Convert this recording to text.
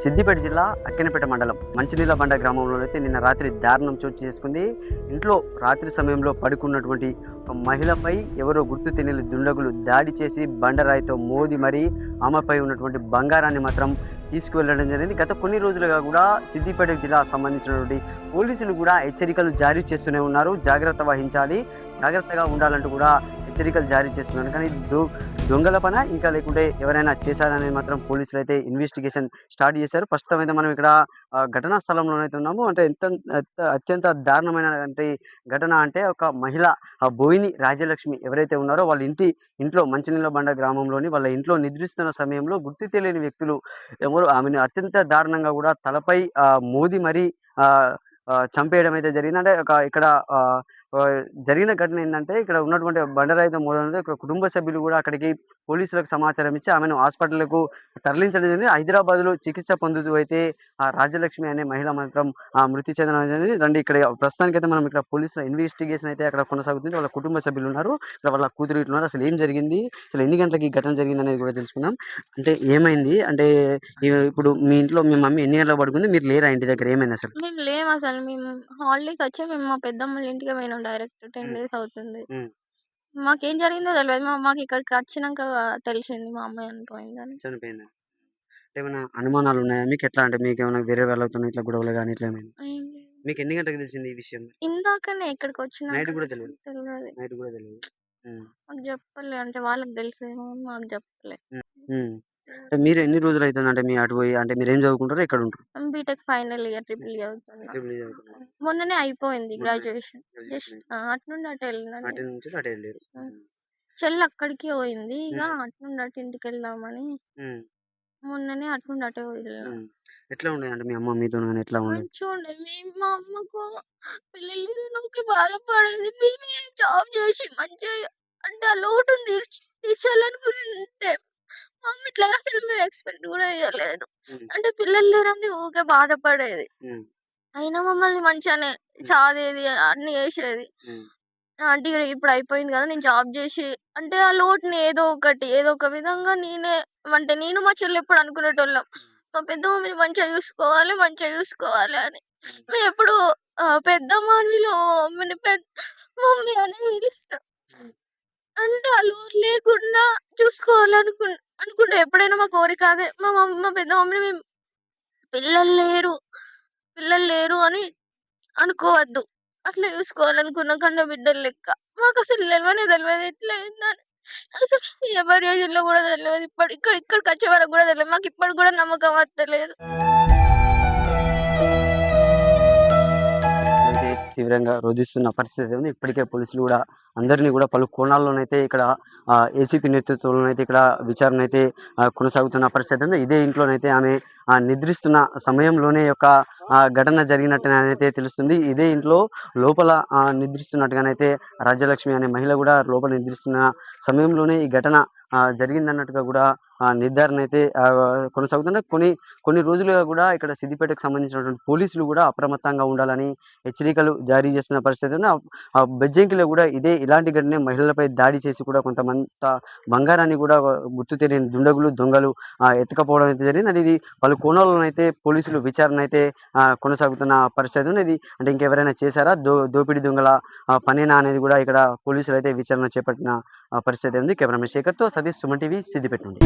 సిద్దిపేట జిల్లా అక్కినపేట మండలం మంచినీళ్ళ బండ గ్రామంలోనైతే నిన్న రాత్రి దారుణం చోటు చేసుకుంది. ఇంట్లో రాత్రి సమయంలో పడుకున్నటువంటి ఒక మహిళపై ఎవరో గుర్తు తెలియని దుండగులు దాడి చేసి బండరాయితో మోది మరీ ఆమెపై ఉన్నటువంటి బంగారాన్ని మాత్రం తీసుకువెళ్ళడం జరిగింది. గత కొన్ని రోజులుగా కూడా సిద్దిపేట జిల్లా సంబంధించినటువంటి పోలీసులు కూడా హెచ్చరికలు జారీ చేస్తూనే ఉన్నారు. జాగ్రత్త వహించాలి, జాగ్రత్తగా ఉండాలంటూ కూడా హెచ్చరికలు జారీ చేస్తున్నారు. కానీ ఇది దొంగల పన ఇంకా లేకుంటే ఎవరైనా చేశారనేది మాత్రం పోలీసులు అయితే ఇన్వెస్టిగేషన్ స్టార్ట్ చేశారు. ప్రస్తుతం అయితే మనం ఇక్కడ ఘటనా స్థలంలోనైతే ఉన్నాము. అంటే అత్యంత దారుణమైన ఘటన అంటే ఒక మహిళ బోయిని రాజ్యలక్ష్మి ఎవరైతే ఉన్నారో వాళ్ళ ఇంట్లో మంచినీళ్ళ బండ గ్రామంలోని వాళ్ళ ఇంట్లో నిద్రిస్తున్న సమయంలో గుర్తు తెలియని వ్యక్తులు ఎవరు ఆమెను అత్యంత దారుణంగా కూడా తలపై మోది మరీ చంపేయడం అయితే జరిగింది. అంటే ఇక్కడ జరిగిన ఘటన ఏంటంటే ఇక్కడ ఉన్నటువంటి బండరాయితో మూడంలో ఇక్కడ కుటుంబ సభ్యులు కూడా అక్కడికి పోలీసులకు సమాచారం ఇచ్చి ఆమెను హాస్పిటల్కు తరలించడం జరిగింది. హైదరాబాద్లో చికిత్స పొందుతూ అయితే ఆ రాజ్యలక్ష్మి అనే మహిళ మాత్రం మృతి చెందడం జరిగింది. రండి ఇక్కడ ప్రస్తుతానికైతే మనం ఇక్కడ పోలీసుల ఇన్వెస్టిగేషన్ అయితే అక్కడ కొనసాగుతుంది. వాళ్ళ కుటుంబ సభ్యులు ఉన్నారు, ఇక్కడ వాళ్ళ కూతురు ఇట్లున్నారు. అసలు ఏం జరిగింది, అసలు ఎన్ని గంటలకి ఈ ఘటన జరిగింది అనేది కూడా తెలుసుకుందాం. అంటే ఏమైంది అంటే ఇప్పుడు మీ ఇంట్లో మీ మమ్మీ ఎన్ని గంటలకు పడుకుంది, మీరు లేరా ఇంటి దగ్గర, ఏమైంది అసలు? మేము లేమసలు. మేము హాలిడేస్ వచ్చి మేము మా పెద్దమ్మోళ్ళ ఇంటికే పోయినాం డైరెక్ట్. 10 ఉమ్, డేస్ అవుతుంది. ఉమ్, మాకేం జరిగిందో తెలవదు. మాకు ఇక్కడికి వచ్చినంక తెలిసింది మా అమ్మాయి చనిపోయిందని. చనిపోయింది. ఏమైనా అనుమానాలు ఉన్నాయా మీకు? ఎట్లా అంటే మీకు ఏమైనా వేరే వాళ్ళతో ఇట్లా గొడవలు కానీ ఇట్లా ఏమైనా? ఏం లేదు. మీకు ఎన్ని గంటలకు తెలిసింది ఈ విషయం? ఇందాకనే ఇక్కడికి నైట్ వచ్చినాక కూడా తెలియదు? తెలవదు. నైట్ కూడా తెలియదు. ఉమ్, మాకు చెప్పలే. అంటే వాళ్ళకి తెలుసేమో అని మాకు చెప్పలే. ఉమ్, ఉమ్. అంటే మీరు ఎన్ని రోజులు అవుతుంది అంటే మీ అటు పోయి? అంటే మీరు ఏం చదువుకుంటారో ఎక్కడ ఉంటారు? బీటెక్ ఫైనల్ ఇయర్ ట్రిపుల్ చదువుతున్నా. ట్రిపుల్ ఈ చదువుతున్నారు. మొన్ననే అయిపోయింది మొన్న గ్రాడ్యుయేషన్. జస్ట్ అటు నుండి అటు వెళ్ళినా అటు నేను. నుంచి అటు వెళ్ళారు. చెల్లి అక్కడికే పోయింది. ఇక అటు నుండి అటు ఇంటికి వెళ్దామని మొన్ననే అటు నుండి అటే వెళ్ళిన. ఎట్లా ఉండేది అంటే మీ అమ్మ మీతో కానీ ఎట్లా ఉండేది? మంచిగా ఉండేది. మా అమ్మకు పిల్లలు లేరని బాధపడేది. మేమే జాబ్ చేసి మంచిగా అంటే ఆ లోటుని తీర్చాలనుకుంటే మా అమ్మ ఇట్లా అసలు మేము ఎక్స్పెక్ట్ కూడా చేయలేదు. అంటే పిల్లలు లేరని ఊకే బాధపడేది. అయినా మమ్మల్ని మంచిగానే సాదేది, అన్ని చేసేది. అంటే ఇప్పుడు అయిపోయింది కదా, నేను జాబ్ చేసి అంటే ఆ లోటుని ఏదో ఒక విధంగా నేను మా చెల్లి ఎప్పుడు అనుకునేటోళ్ళం, మా పెద్ద మమ్మీని మంచిగా చూసుకోవాలి అని. మేము ఎప్పుడు పెద్దమ్మ అని మమ్మీని మమ్మీ అని పిలుస్తాం. అంటే ఆ లోటు లేకుండా అనుకుంటే ఎప్పుడైనా మా కోరిక అదే. మా పెద్ద మమ్మీని మేము పిల్లలు లేరు పిల్లలు లేరు అని అనుకోవద్దు, అట్లా చూసుకోవాలనుకున్నాం కన్న బిడ్డలు లెక్క. మాకు అసలు తెలియదు ఎట్లా అయిందని. అసలు ఎవరి ఏజ్లో కూడా తెలియదు. ఇక్కడికి వచ్చే వరకు కూడా తెలియదు. మాకు ఇప్పటికి కూడా నమ్మకం వస్తలేదు. అయితే తీవ్రంగా రోధిస్తున్న పరిస్థితి ఉంది. ఇప్పటికే పోలీసులు కూడా అందరినీ కూడా పలు కోణాల్లోనైతే ఇక్కడ ఏసీపీ నేతృత్వంలోనైతే ఇక్కడ విచారణ అయితే కొనసాగుతున్న పరిస్థితి ఉంది. ఇదే ఇంట్లోనైతే ఆమె నిద్రిస్తున్న సమయంలోనే యొక్క ఘటన జరిగినట్టునైతే తెలుస్తుంది. ఇదే ఇంట్లో లోపల నిద్రిస్తున్నట్టుగానైతే రాజ్యలక్ష్మి అనే మహిళ కూడా లోపల నిద్రిస్తున్న సమయంలోనే ఈ ఘటన జరిగిందన్నట్టుగా కూడా నిర్ధారణ అయితే కొనసాగుతుంది. కొన్ని రోజులుగా కూడా ఇక్కడ సిద్దిపేటకు సంబంధించినటువంటి పోలీసులు కూడా అప్రమత్తంగా ఉండాలని హెచ్చరికలు జారీ చేస్తున్న పరిస్థితి ఉంది. బెజ్జంకిలో కూడా ఇలాంటి ఘటనే మహిళలపై దాడి చేసి కూడా కొంతమంది బంగారాన్ని కూడా గుర్తు తెలియని దొంగలు ఎత్తుకపోవడం అయితే జరిగింది. అది ఇది పలు కోణాల్లోనైతే పోలీసులు విచారణ అయితే కొనసాగుతున్న పరిస్థితి ఉంది. ఇది అంటే ఇంకెవరైనా చేశారా, దోపిడీ దొంగల పనేనా అనేది కూడా ఇక్కడ పోలీసులు అయితే విచారణ చేపట్టిన పరిస్థితి ఉంది. కెమెరామెన్ శేఖర్తో సతీష్, సుమన్ టీవీ, సిద్దిపేట నుండి.